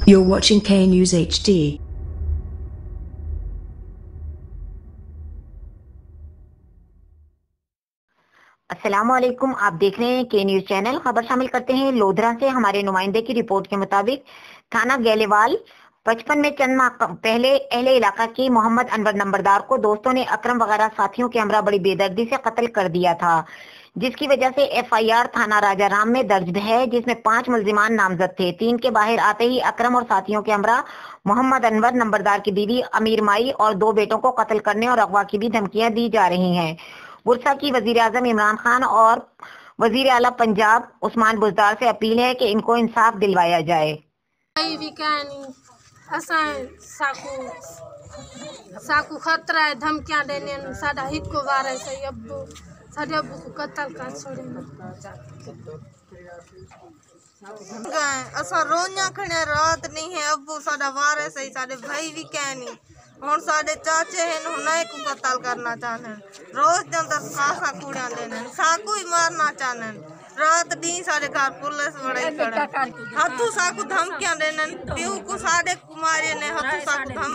You're watching K News HD. अस्सलामुअलैकुम, आप देख रहे हैं के न्यूज चैनल। खबर शामिल करते हैं लौधरां से। हमारे नुमाइंदे की रिपोर्ट के मुताबिक थाना गेलेवाल 55 में चंद माह पहले अहले इलाका की मोहम्मद अनवर नंबरदार को दोस्तों ने अकरम वगैरह साथियों के हमरा बड़ी बेदर्दी से कत्ल कर दिया था, जिसकी वजह से FIR थाना राजाराम में दर्ज है, जिसमें 5 मुल्जिमान नामजद थे। 3 के बाहर आते ही अकरम और साथियों के हमरा मोहम्मद अनवर नंबरदार की बीवी अमीर माई और 2 बेटों को कत्ल करने और अगवा की भी धमकियां दी जा रही हैं। बुरसा की वजीर आजम इमरान खान और वजीर आला पंजाब उस्मान बुजदार से अपील है कि इनको इंसाफ दिलवाया जाए। साकू खतरा है, धमकियां देने साडा हित को वारे से अब्बू साडे अब्बू को कत्ल कर छोड़े असा रोन्या खणे रात नहीं है अब्बू साडा वारे से साडे भाई भी कहनी और साडे चाचे हैं उन्हें को कत्ल करना चाहने रोज दिन तक कासा कूड़ियां देने साकू ही मारना चाहने रात दिन साडे घर पुलिस बड़े खड़े हथू साकू धमकियां देने पीऊ को साडे कुमारी ने हथू साकू धम